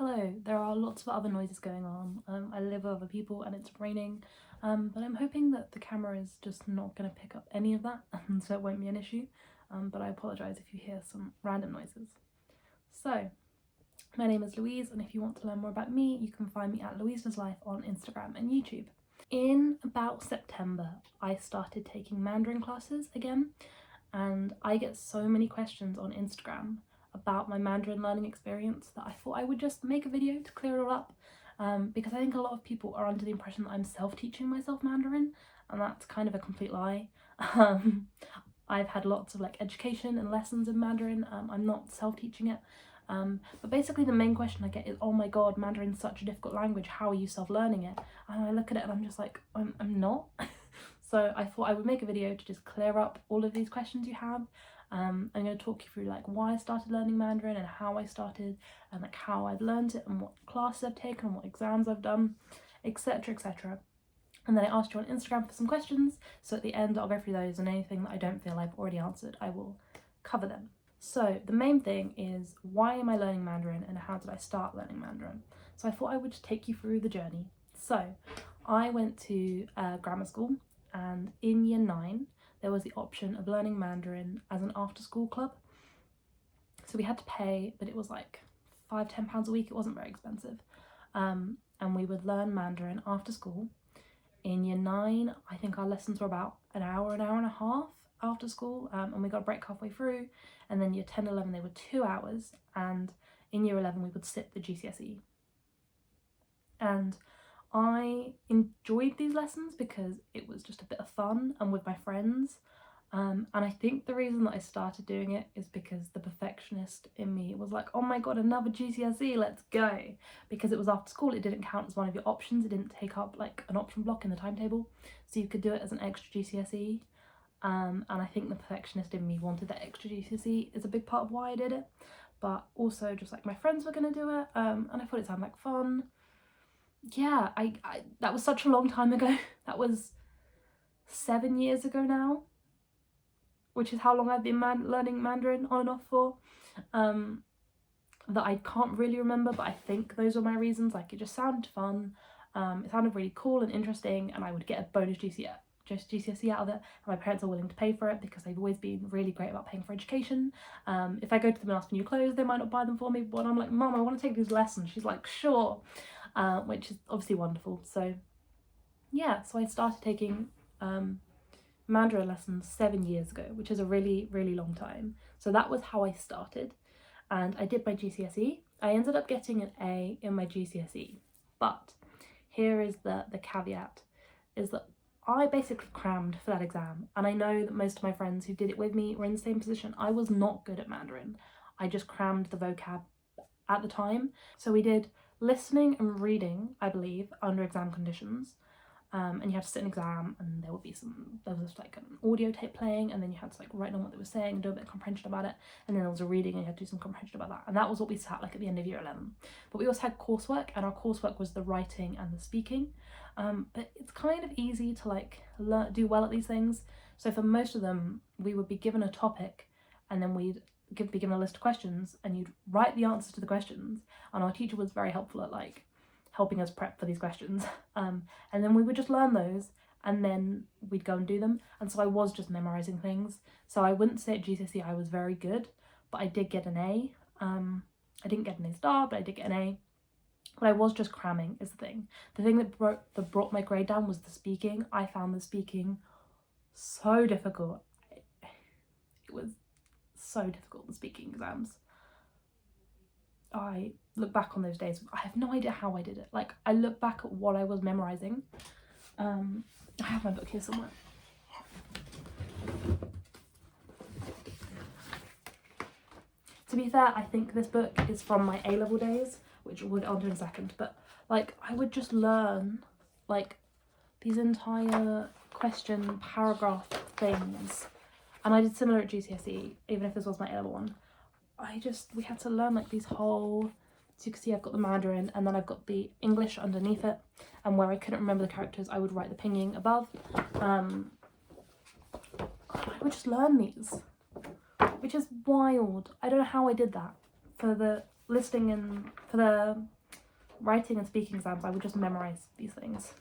Hello, there are lots of other noises going on. I live with other people and it's raining, but I'm hoping that the camera is just not going to pick up any of that, and so it won't be an issue, but I apologise if you hear some random noises. So, my name is Louise, and if you want to learn more about me, you can find me at Louise Does Life on Instagram and YouTube. In about September, I started taking Mandarin classes again, and I get so many questions on Instagram about my Mandarin learning experience that I thought I would just make a video to clear it all up, because I think a lot of people are under the impression that I'm self-teaching myself Mandarin, and that's kind of a complete lie. I've had lots of education and lessons in Mandarin. I'm not self-teaching it, but basically the main question I get is, oh my god, Mandarin's such a difficult language, how are you self-learning it? And I look at it and I'm just like, I'm not. So I thought I would make a video to just clear up all of these questions you have. I'm going to talk you through why I started learning Mandarin and how I started, and how I've learned it and what classes I've taken and what exams I've done, etc, etc. And then I asked you on Instagram for some questions, so at the end I'll go through those, and anything that I don't feel I've already answered I will cover them. So the main thing is, why am I learning Mandarin and how did I start learning Mandarin? So I thought I would just take you through the journey. So I went to grammar school, and in year 9 there was the option of learning Mandarin as an after-school club. So we had to pay, but it was £5–10 a week. It wasn't very expensive. And we would learn Mandarin after school. In year 9, I think our lessons were about an hour and a half after school, and we got a break halfway through. And then year 10, 11, they were 2 hours. And in year 11, we would sit the GCSE. And I enjoyed these lessons because it was just a bit of fun and with my friends, and I think the reason that I started doing it is because the perfectionist in me was like, oh my god, another GCSE, let's go, because it was after school. It didn't count as one of your options, it didn't take up an option block in the timetable, so you could do it as an extra GCSE, and I think the perfectionist in me wanted that extra GCSE is a big part of why I did it, but also just my friends were going to do it, and I thought it sounded like fun. Yeah, I that was such a long time ago. That was 7 years ago now, which is how long I've been learning Mandarin on and off for, that I can't really remember, but I think those were my reasons. It just sounded fun, it sounded really cool and interesting, and I would get a bonus GCSE out of it, and my parents are willing to pay for it because they've always been really great about paying for education. If I go to them and ask for new clothes, they might not buy them for me, but I'm like, Mum, I want to take these lessons. She's like, sure. Which is obviously wonderful. So yeah, so I started taking Mandarin lessons 7 years ago, which is a really, really long time. So that was how I started, and I did my GCSE. I ended up getting an A in my GCSE, but here is the caveat, is that I basically crammed for that exam, and I know that most of my friends who did it with me were in the same position. I was not good at Mandarin. I just crammed the vocab at the time. So we did listening and reading, I believe, under exam conditions, and you had to sit an exam, and there was an audio tape playing, and then you had to write down what they were saying and do a bit of comprehension about it, and then there was a reading and you had to do some comprehension about that, and that was what we sat at the end of year 11. But we also had coursework, and our coursework was the writing and the speaking, but it's kind of easy to do well at these things. So for most of them we would be given a topic, and then we'd be given a list of questions, and you'd write the answers to the questions, and our teacher was very helpful at helping us prep for these questions, and then we would just learn those, and then we'd go and do them. And so I was just memorizing things. So I wouldn't say at GCSE I was very good, but I did get an A. I didn't get an A star, but I did get an A. But I was just cramming is the thing. The thing that brought my grade down was the speaking. I found the speaking so difficult. It was so difficult, the speaking exams. I look back on those days, I have no idea how I did it. I look back at what I was memorizing. I have my book here somewhere. To be fair, I think this book is from my A-level days, which we'll get onto in a second, but I would just learn these entire question paragraph things, and I did similar at GCSE, even if this was my A-level one. We had to learn these whole, so you can see I've got the Mandarin, and then I've got the English underneath it, and where I couldn't remember the characters I would write the pinyin above. I would just learn these, which is wild. I don't know how I did that for the listening and for the writing and speaking exams, I would just memorize these things.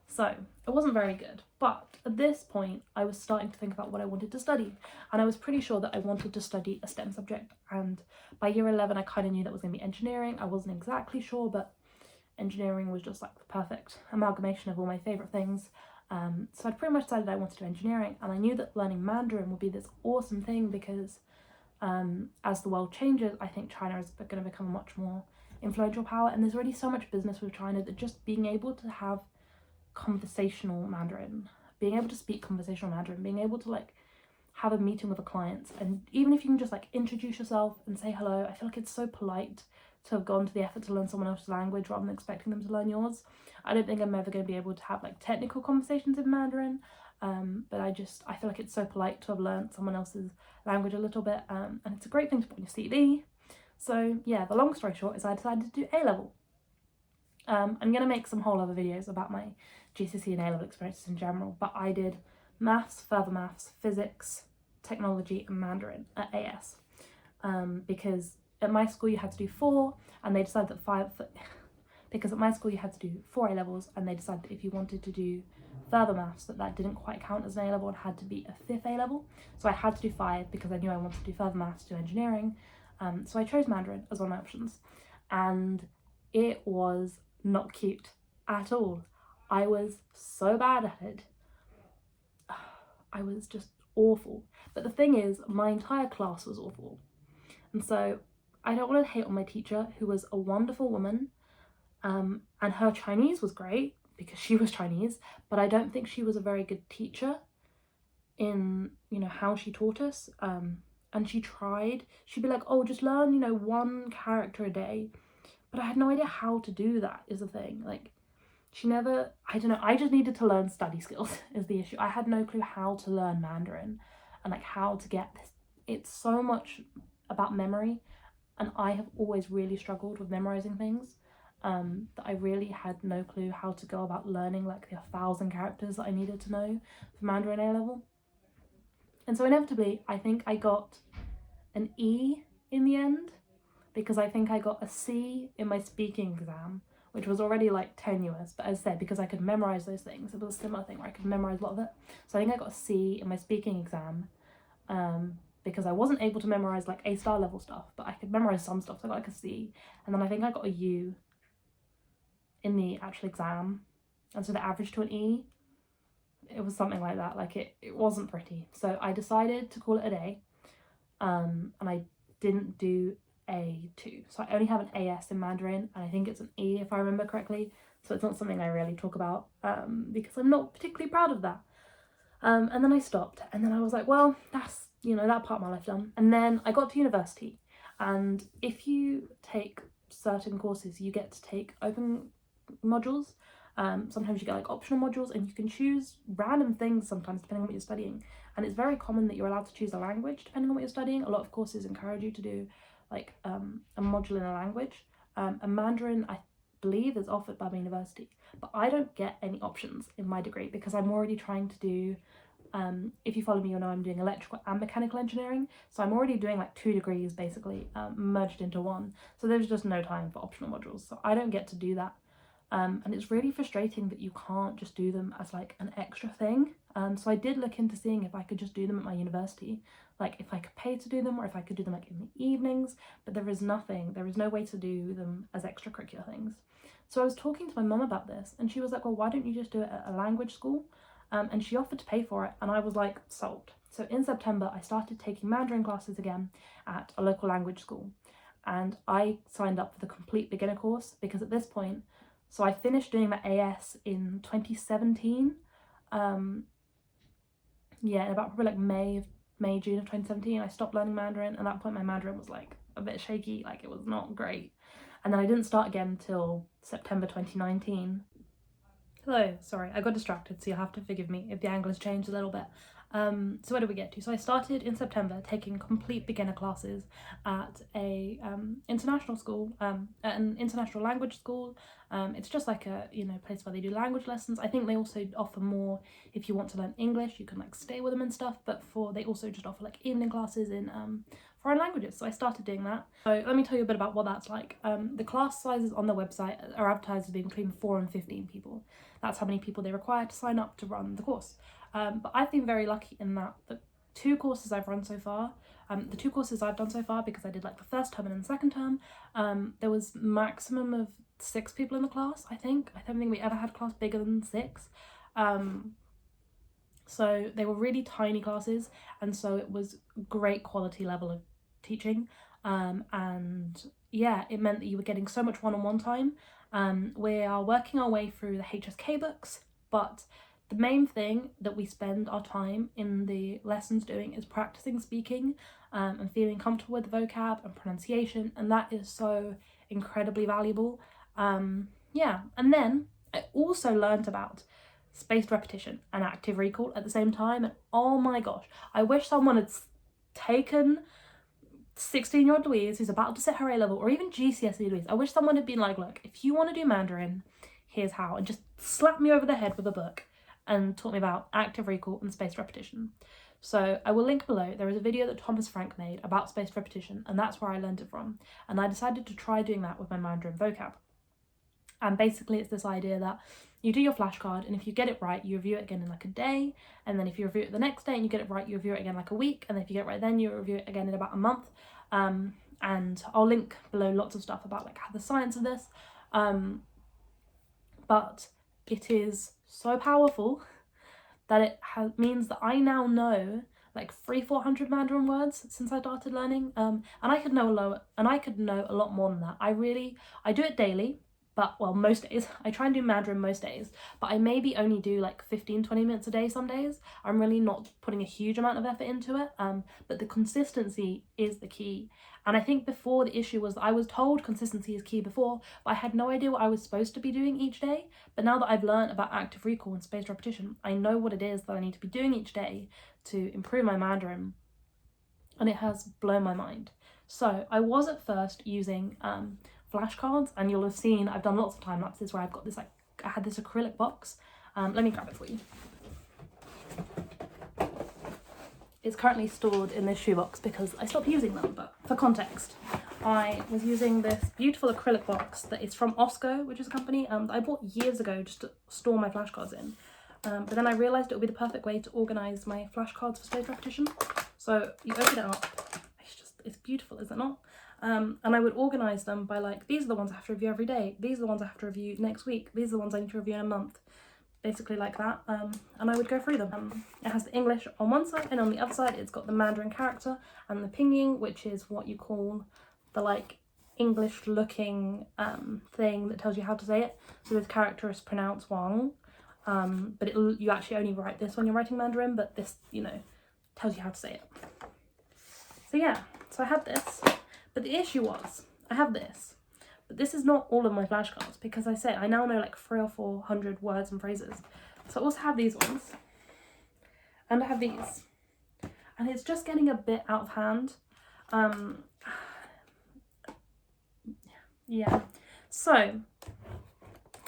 So it wasn't very good, but at this point I was starting to think about what I wanted to study, and I was pretty sure that I wanted to study a STEM subject, and by year 11 I kind of knew that was going to be engineering. I wasn't exactly sure, but engineering was just like the perfect amalgamation of all my favourite things. So I'd pretty much decided I wanted to do engineering, and I knew that learning Mandarin would be this awesome thing because as the world changes, I think China is going to become a much more influential power, and there's already so much business with China that just being able to have conversational Mandarin, being able to speak conversational Mandarin, being able to like have a meeting with a client, and even if you can just like introduce yourself and say hello, I feel like it's so polite to have gone to the effort to learn someone else's language rather than expecting them to learn yours. I don't think I'm ever going to be able to have like technical conversations in Mandarin, but I feel like it's so polite to have learned someone else's language a little bit, and it's a great thing to put on your CV. So yeah, the long story short is I decided to do A-level. I'm going to make some whole other videos about my GCSE and A-level experiences in general, but I did maths, further maths, physics, technology and Mandarin at AS, because at my school you had to do 4, and they decided that 5, because at my school you had to do 4 A-levels, and they decided that if you wanted to do further maths that didn't quite count as an A-level and had to be a 5th A-level. So I had to do 5 because I knew I wanted to do further maths, do engineering. So I chose Mandarin as one of my options, and it was not cute at all. I was so bad at it. I was just awful. But the thing is, my entire class was awful. And so I don't want to hate on my teacher, who was a wonderful woman, and her Chinese was great because she was Chinese, but I don't think she was a very good teacher in, you know, how she taught us. And she tried, she'd be like, oh, just learn, you know, 1 character a day. But I had no idea how to do that, is the thing. Like, she never, I don't know, I just needed to learn study skills is the issue. I had no clue how to learn Mandarin and like how to get this. It's so much about memory, and I have always really struggled with memorizing things, that I really had no clue how to go about learning like the 1,000 characters that I needed to know for Mandarin A-level. And so inevitably, I think I got an E in the end, because I think I got a C in my speaking exam, which was already like tenuous, but as I said, because I could memorize those things, it was a similar thing where I could memorize a lot of it. So I think I got a C in my speaking exam, because I wasn't able to memorize like A-star level stuff, but I could memorize some stuff, so I got like a C. And then I think I got a U in the actual exam, and so the average to an E, it was something like that. Like it wasn't pretty. So I decided to call it a day, and I didn't do A2. So I only have an AS in Mandarin, and I think it's an E if I remember correctly. So it's not something I really talk about, because I'm not particularly proud of that. And then I stopped, and then I was like, well, that's, you know, that part of my life done. And then I got to university, and if you take certain courses, you get to take open modules. Sometimes you get like optional modules, and you can choose random things sometimes depending on what you're studying. And it's very common that you're allowed to choose a language depending on what you're studying. A lot of courses encourage you to do like a module in a language. And Mandarin, I believe, is offered by my university, but I don't get any options in my degree because I'm already trying to do, if you follow me, you'll know I'm doing electrical and mechanical engineering, so I'm already doing like 2 degrees basically, merged into one. So there's just no time for optional modules, so I don't get to do that. And it's really frustrating that you can't just do them as like an extra thing. So I did look into seeing if I could just do them at my university, like if I could pay to do them, or if I could do them like in the evenings, but there is no way to do them as extracurricular things. So I was talking to my mum about this, and she was like, well, why don't you just do it at a language school? And she offered to pay for it, and I was like, sold. So in September, I started taking Mandarin classes again at a local language school, and I signed up for the complete beginner course because at this point, so I finished doing my AS in 2017, yeah, about probably like May, June of 2017, I stopped learning Mandarin. At that point, my Mandarin was like a bit shaky, like it was not great. And then I didn't start again until September 2019. Hello, sorry, I got distracted, so you'll have to forgive me if the angle has changed a little bit. So where did we get to? So I started in September taking complete beginner classes at a international school, at an international language school. It's just like a, you know, place where they do language lessons. I think they also offer more if you want to learn English, you can like stay with them and stuff, but they also just offer like evening classes in foreign languages. So I started doing that. So let me tell you a bit about what that's like. The class sizes on their website are advertised as being between 4 and 15 people. That's how many people they require to sign up to run the course. But I've been very lucky in that the 2 courses I've run so far, the 2 courses I've done so far, because I did like the first term and then the second term, there was maximum of 6 people in the class, I think. I don't think we ever had a class bigger than 6. So they were really tiny classes, and so it was great quality level of teaching. And yeah, it meant that you were getting so much one-on-one time. We are working our way through the HSK books, but the main thing that we spend our time in the lessons doing is practicing speaking and feeling comfortable with the vocab and pronunciation, and that is so incredibly valuable. Yeah, and then I also learned about spaced repetition and active recall at the same time, and oh my gosh, I wish someone had taken 16-year-old Louise, who's about to sit her A-level, or even GCSE Louise, I wish someone had been like, look, if you want to do Mandarin, here's how, and just slapped me over the head with a book and taught me about active recall and spaced repetition. So I will link below. There is a video that Thomas Frank made about spaced repetition, and that's where I learned it from. And I decided to try doing that with my Mandarin vocab. And basically it's this idea that you do your flashcard, and if you get it right, you review it again in like a day, and then if you review it the next day and you get it right, you review it again like a week, and then if you get it right then, you review it again in about a month. And I'll link below lots of stuff about like the science of this. But it is so powerful that it means that I now know like 300-400 Mandarin words since I started learning, and I could know a lot more than that. I do it daily, but well, most days. I try and do Mandarin most days, but I maybe only do like 15-20 minutes a day some days. I'm really not putting a huge amount of effort into it, but the consistency is the key. And I think before the issue was that I was told consistency is key before, but I had no idea what I was supposed to be doing each day. But now that I've learned about active recall and spaced repetition, I know what it is that I need to be doing each day to improve my Mandarin, and it has blown my mind. So I was at first using flashcards, and you'll have seen I've done lots of time lapses where I've got this, like, I had this acrylic box. Let me grab it for you. It's currently stored in this shoebox because I stopped using them, but for context, I was using this beautiful acrylic box that is from Osco, which is a company that I bought years ago just to store my flashcards in. But then I realised it would be the perfect way to organise my flashcards for spaced repetition. So you open it up, it's beautiful, is it not? And I would organise them by like, these are the ones I have to review every day, these are the ones I have to review next week, these are the ones I need to review in a month, basically like that. And I would go through them. It has the English on one side, and on the other side it's got the Mandarin character and the pinyin, which is what you call the like English looking thing that tells you how to say it. So this character is pronounced Wang, but you actually only write this when you're writing Mandarin, but this, you know, tells you how to say it. So yeah, so I had this. But the issue was, I have this, but this is not all of my flashcards, because I say I now know like 300 or 400 words and phrases. So I also have these ones, and I have these, and it's just getting a bit out of hand. Yeah, so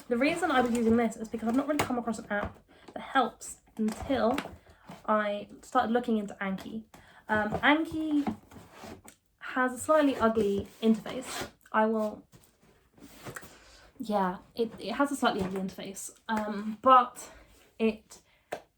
the reason I was using this is because I've not really come across an app that helps until I started looking into Anki. Anki has a slightly ugly interface. It has a slightly ugly interface, but it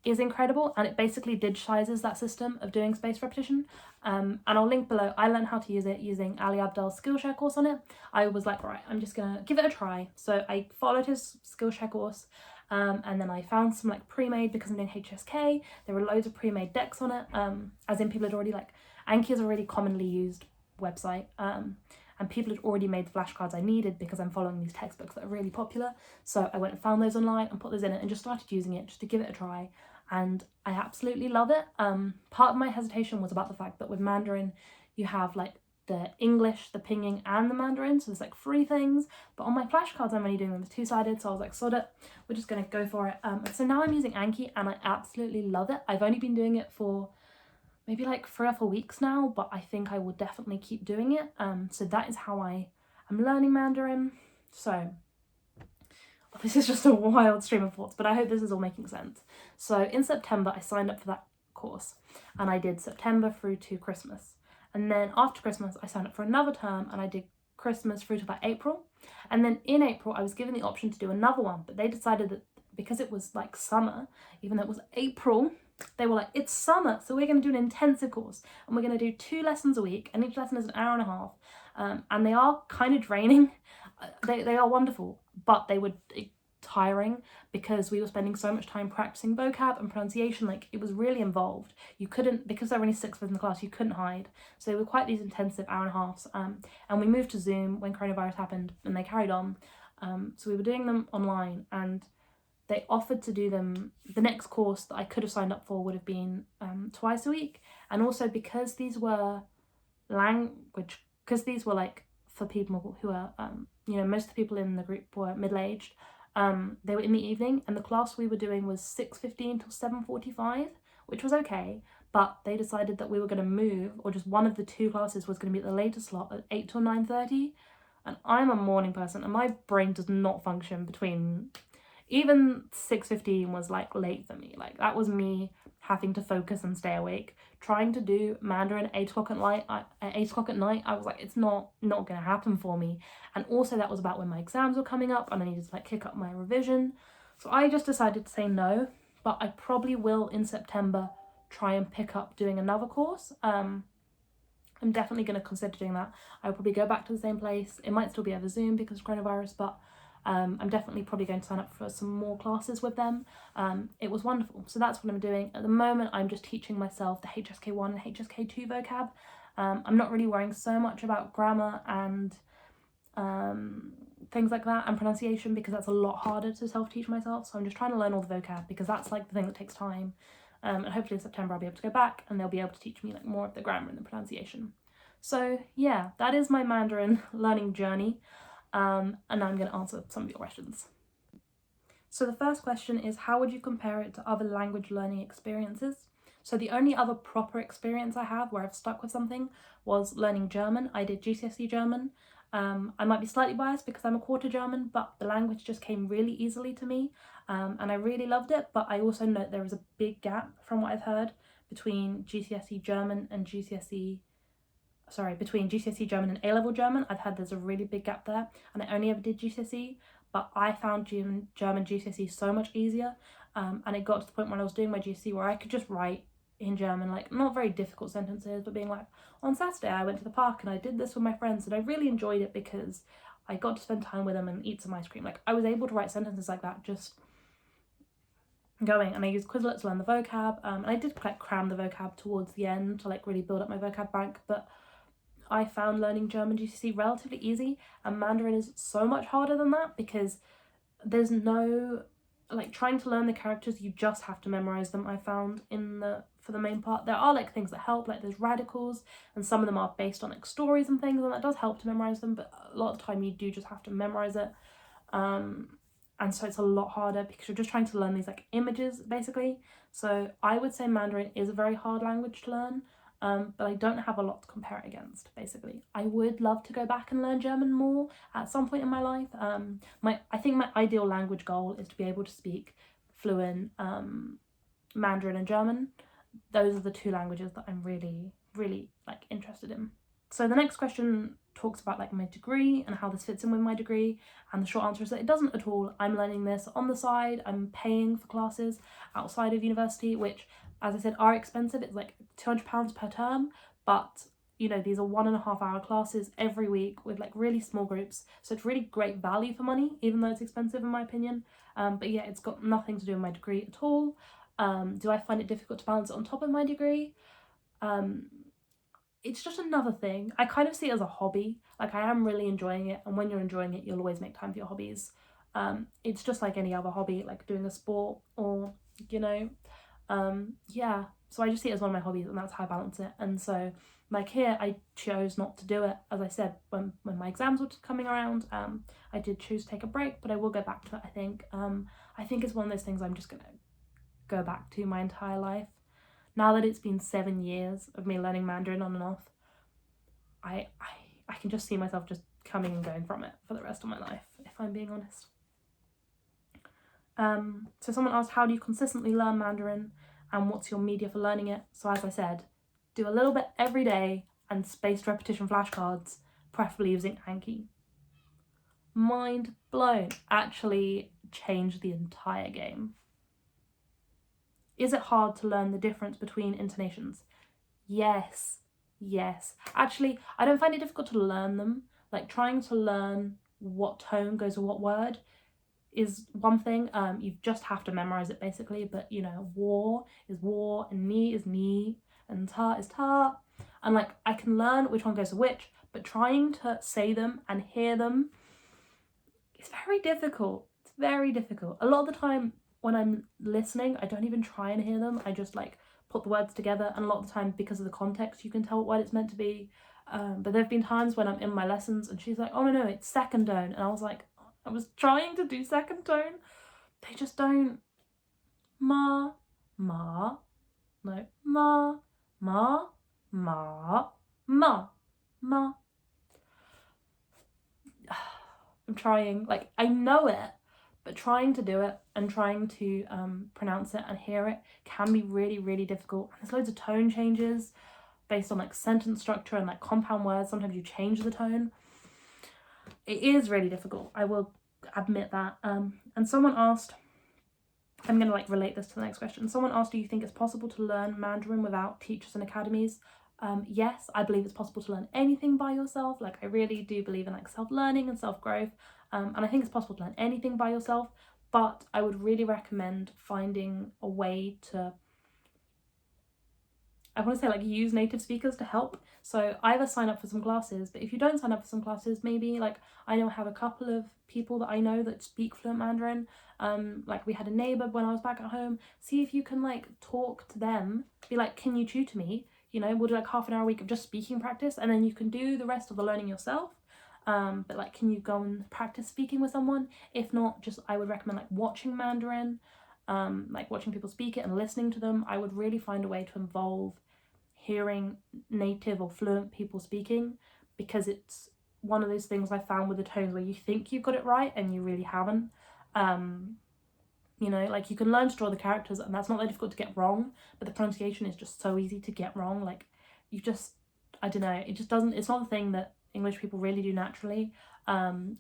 is incredible, and it basically digitizes that system of doing spaced repetition. And I'll link below. I learned how to use it using Ali Abdal's Skillshare course on it. I was like, right, I'm just gonna give it a try. So I followed his Skillshare course, and then I found some like pre-made, because I'm doing HSK. There were loads of pre-made decks on it, as in people had already, like, Anki is a really commonly used website, and people had already made the flashcards I needed because I'm following these textbooks that are really popular. So I went and found those online and put those in it and just started using it just to give it a try, and I absolutely love it. Part of my hesitation was about the fact that with Mandarin you have like the English, the pinyin and the Mandarin, so there's like 3 things, but on my flashcards I'm only doing them as 2-sided, so I was like, sod it, we're just gonna go for it. So now I'm using Anki and I absolutely love it. I've only been doing it for maybe like 3 or 4 weeks now, but I think I will definitely keep doing it. So that is how I am learning Mandarin. So this is just a wild stream of thoughts, but I hope this is all making sense. So in September I signed up for that course, and I did September through to Christmas, And then after Christmas, I signed up for another term and I did Christmas through to about April. And then in April, I was given the option to do another one, but they decided that because it was like summer, even though it was April, they were like, it's summer, so we're going to do an intensive course and we're going to do 2 lessons a week, and each lesson is an hour and a half. And they are kind of draining. They are wonderful, but they were tiring because we were spending so much time practicing vocab and pronunciation. Like, it was really involved. You couldn't, because there were only 6 of us in the class, you couldn't hide. So they were quite these intensive hour and a halves. And we moved to Zoom when coronavirus happened, and they carried on. So we were doing them online, and they offered to do them. The next course that I could have signed up for would have been twice a week. And also because these were because these were like for people who are, most of the people in the group were middle-aged. They were in the evening, and the class we were doing was 6:15 till 7:45, which was okay, but they decided that we were going to move, or just one of the 2 classes was going to be at the later slot at 8 till 9:30, and I'm a morning person, and my brain does not function between, even 6:15 was like late for me. Like, that was me having to focus and stay awake. Trying to do Mandarin at 8 o'clock at night, I was like, it's not gonna happen for me. And also that was about when my exams were coming up and I needed to like kick up my revision. So I just decided to say no, but I probably will in September try and pick up doing another course. I'm definitely going to consider doing that. I'll probably go back to the same place. It might still be over Zoom because of coronavirus, but I'm definitely probably going to sign up for some more classes with them. It was wonderful. So that's what I'm doing. At the moment, I'm just teaching myself the HSK1 and HSK2 vocab. I'm not really worrying so much about grammar and things like that and pronunciation, because that's a lot harder to self-teach myself. So I'm just trying to learn all the vocab because that's like the thing that takes time. And hopefully in September I'll be able to go back and they'll be able to teach me like more of the grammar and the pronunciation. So yeah, that is my Mandarin learning journey. And now I'm going to answer some of your questions. So the first question is, how would you compare it to other language learning experiences? So the only other proper experience I have where I've stuck with something was learning German. I did GCSE German. I might be slightly biased because I'm a quarter German, but the language just came really easily to me, and I really loved it. But I also note there is a big gap from what I've heard between GCSE German and between GCSE German and A-level German. I've heard there's a really big gap there, and I only ever did GCSE, but I found German GCSE so much easier, and it got to the point when I was doing my GCSE where I could just write in German, like not very difficult sentences, but being like, on Saturday I went to the park and I did this with my friends, and I really enjoyed it because I got to spend time with them and eat some ice cream. Like, I was able to write sentences like that just going, and I used Quizlet to learn the vocab, and I did like cram the vocab towards the end to like really build up my vocab bank, but I found learning German GCSE relatively easy, and Mandarin is so much harder than that because there's no, like, trying to learn the characters, you just have to memorize them. I found for the main part, there are like things that help, like there's radicals, and some of them are based on like stories and things, and that does help to memorize them, but a lot of the time you do just have to memorize it. And so it's a lot harder because you're just trying to learn these like images basically. So I would say Mandarin is a very hard language to learn, but I don't have a lot to compare it against, basically. I would love to go back and learn German more at some point in my life. I think my ideal language goal is to be able to speak fluent Mandarin and German. Those are the 2 languages that I'm really, really like interested in. So the next question talks about like my degree and how this fits in with my degree, and the short answer is that it doesn't at all. I'm learning this on the side. I'm paying for classes outside of university, which, as I said, are expensive. It's like £200 per term, but you know, these are 1.5 hour classes every week with like really small groups, so it's really great value for money, even though it's expensive in my opinion. But yeah, it's got nothing to do with my degree at all. Do I find it difficult to balance it on top of my degree? It's just another thing. I kind of see it as a hobby. Like, I am really enjoying it, and when you're enjoying it, you'll always make time for your hobbies. It's just like any other hobby, like doing a sport or, you know, yeah. So I just see it as one of my hobbies, and that's how I balance it. And so, like here, I chose not to do it. As I said, when my exams were coming around, I did choose to take a break, but I will go back to it, I think. I think it's one of those things I'm just going to go back to my entire life. Now that it's been 7 years of me learning Mandarin on and off, I can just see myself just coming and going from it for the rest of my life, if I'm being honest. So someone asked, how do you consistently learn Mandarin and what's your media for learning it? So as I said, do a little bit every day. and spaced repetition flashcards, preferably using Anki. Mind blown. Actually changed the entire game. Is it hard to learn the difference between intonations? Yes. Actually, I don't find it difficult to learn them. Like, trying to learn what tone goes with what word is one thing. You just have to memorize it basically, but you know, war is war, and knee is knee, and ta is ta, and like I can learn which one goes to which, but trying to say them and hear them is very difficult. It's very difficult. A lot of the time when I'm listening, I don't even try and hear them. I just like put the words together, and a lot of the time, because of the context, you can tell what word it's meant to be. But there have been times when I'm in my lessons and she's like, oh no, it's second tone, and I was like, I was trying to do second tone. They just don't. Ma, ma, no, ma, ma, ma, ma, ma. I'm trying, like, I know it, but trying to do it and trying to pronounce it and hear it can be really, really difficult. And there's loads of tone changes based on like sentence structure and like compound words. Sometimes you change the tone. It is really difficult, I will admit that. And someone asked, I'm going to like relate this to the next question. Someone asked, do you think it's possible to learn Mandarin without teachers and academies? Yes, I believe it's possible to learn anything by yourself. Like, I really do believe in like self-learning and self-growth. And I think it's possible to learn anything by yourself, but I would really recommend finding a way to, I want to say, like, use native speakers to help. So either sign up for some classes, but if you don't sign up for some classes, maybe like I know I have a couple of people that I know that speak fluent Mandarin. Like we had a neighbor when I was back at home. See if you can like talk to them, be like, can you tutor me? You know, we'll do like half an hour a week of just speaking practice, and then you can do the rest of the learning yourself. But like, can you go and practice speaking with someone? If not, just I would recommend like watching Mandarin, like watching people speak it and listening to them. I would really find a way to involve hearing native or fluent people speaking, because it's one of those things I found with the tones where you think you've got it right and you really haven't. You know, like you can learn to draw the characters and that's not that difficult to get wrong, but the pronunciation is just so easy to get wrong. Like, you just, I don't know, it just doesn't, it's not the thing that English people really do naturally.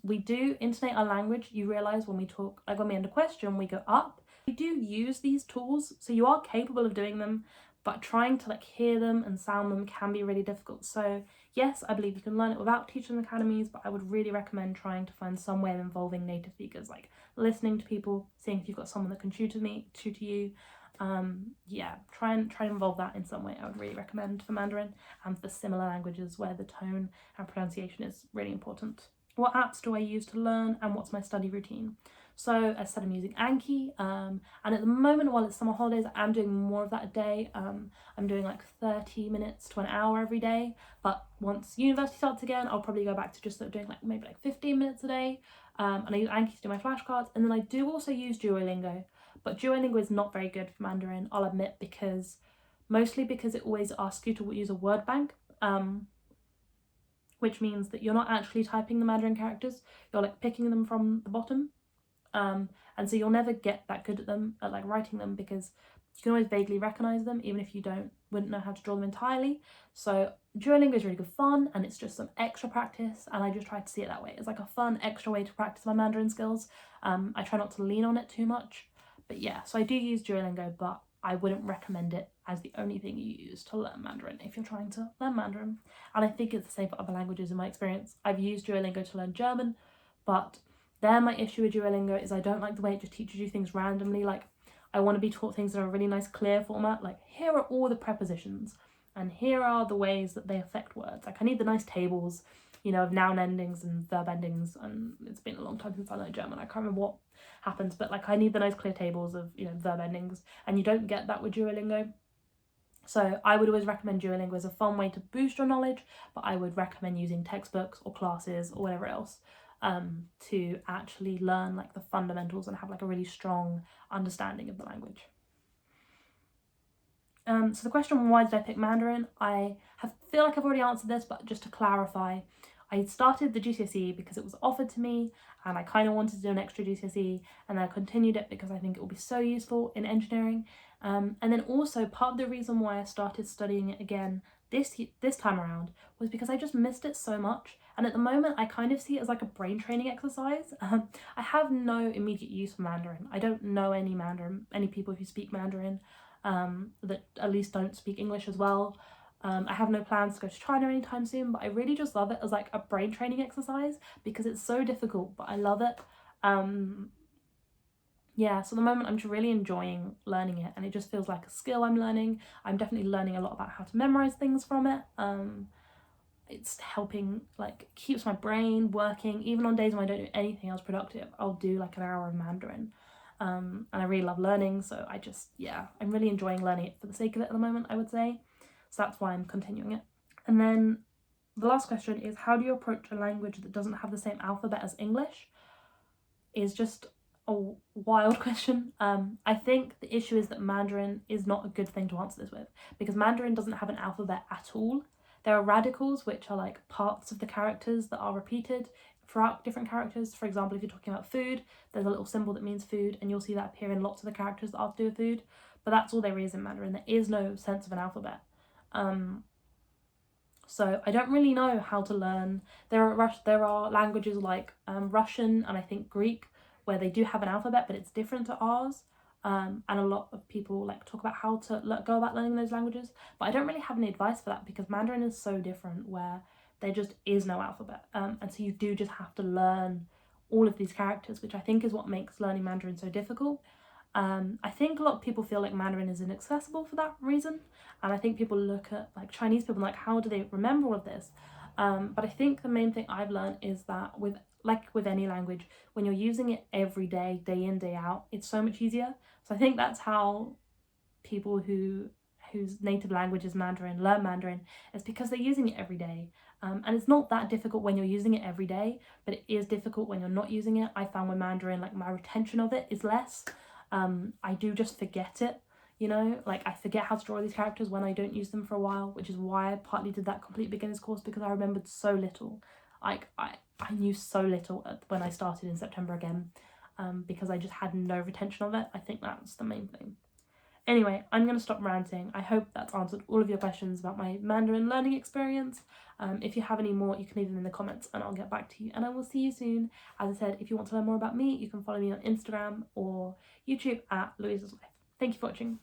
We do intonate our language. You realise when we talk, like when we end a question, we go up. We do use these tools, so you are capable of doing them, but trying to like hear them and sound them can be really difficult. So yes, I believe you can learn it without teaching academies, but I would really recommend trying to find some way of involving native speakers, like listening to people, seeing if you've got someone that can tutor you. Yeah, try and involve that in some way. I would really recommend for Mandarin and for similar languages where the tone and pronunciation is really important. What apps do I use to learn, and what's my study routine? So as I said, I'm using Anki, and at the moment, while it's summer holidays, I'm doing more of that a day. I'm doing like 30 minutes to an hour every day, but once university starts again, I'll probably go back to just doing like maybe like 15 minutes a day. And I use Anki to do my flashcards, and then I do also use Duolingo, but Duolingo is not very good for Mandarin, I'll admit, mostly because it always asks you to use a word bank, which means that you're not actually typing the Mandarin characters, you're like picking them from the bottom. And so you'll never get that good at them, at like writing them, because you can always vaguely recognise them, even if you wouldn't know how to draw them entirely. So Duolingo is really good fun, and it's just some extra practice, and I just try to see it that way. It's like a fun extra way to practice my Mandarin skills. I try not to lean on it too much, but yeah, so I do use Duolingo, but I wouldn't recommend it as the only thing you use to learn Mandarin if you're trying to learn Mandarin. And I think it's the same for other languages in my experience. I've used Duolingo to learn German, but there my issue with Duolingo is I don't like the way it just teaches you things randomly. Like, I want to be taught things in a really nice clear format, like here are all the prepositions and here are the ways that they affect words. Like, I need the nice tables, you know, of noun endings and verb endings, and it's been a long time since I learned German, I can't remember what happens, but like I need the nice clear tables of, you know, verb endings, and you don't get that with Duolingo. So I would always recommend Duolingo as a fun way to boost your knowledge, but I would recommend using textbooks or classes or whatever else to actually learn like the fundamentals and have like a really strong understanding of the language. So the question, why did I pick Mandarin? I feel like I've already answered this, but just to clarify, I started the GCSE because it was offered to me and I kind of wanted to do an extra GCSE, and then I continued it because I think it will be so useful in engineering. And then also part of the reason why I started studying it again this time around was because I just missed it so much. And at the moment, I kind of see it as like a brain training exercise. I have no immediate use for Mandarin. I don't know any people who speak Mandarin that at least don't speak English as well. I have no plans to go to China anytime soon, but I really just love it as like a brain training exercise because it's so difficult, but I love it. Yeah, so at the moment I'm just really enjoying learning it, and it just feels like a skill I'm learning. I'm definitely learning a lot about how to memorize things from it. It's helping, like, keeps my brain working. Even on days when I don't do anything else productive, I'll do like an hour of Mandarin. And I really love learning, so I'm really enjoying learning it for the sake of it at the moment, I would say. So that's why I'm continuing it. And then the last question is, how do you approach a language that doesn't have the same alphabet as English? Is just a wild question. I think the issue is that Mandarin is not a good thing to answer this with, because Mandarin doesn't have an alphabet at all. There are radicals, which are like parts of the characters that are repeated throughout different characters. For example, if you're talking about food, there's a little symbol that means food, and you'll see that appear in lots of the characters that are to do with food. But that's all there is in Mandarin. There is no sense of an alphabet. So I don't really know how to learn. There are languages like Russian and I think Greek where they do have an alphabet, but it's different to ours. And a lot of people like talk about how to go about learning those languages, but I don't really have any advice for that because Mandarin is so different where there just is no alphabet. And so you do just have to learn all of these characters, which I think is what makes learning Mandarin so difficult. I think a lot of people feel like Mandarin is inaccessible for that reason, and I think people look at like Chinese people like, how do they remember all of this? But I think the main thing I've learned is that with any language, when you're using it every day, day in, day out, it's so much easier. So I think that's how people whose native language is Mandarin learn Mandarin, is because they're using it every day. And it's not that difficult when you're using it every day, but it is difficult when you're not using it. I found with Mandarin, like, my retention of it is less. I do just forget it, you know, like I forget how to draw these characters when I don't use them for a while, which is why I partly did that complete beginner's course, because I remembered so little. Like I knew so little when I started in September again, because I just had no retention of it. I think that's the main thing. Anyway, I'm going to stop ranting. I hope that's answered all of your questions about my Mandarin learning experience. If you have any more, you can leave them in the comments and I'll get back to you. And I will see you soon. As I said, if you want to learn more about me, you can follow me on Instagram or YouTube at Louisa's Life. Thank you for watching.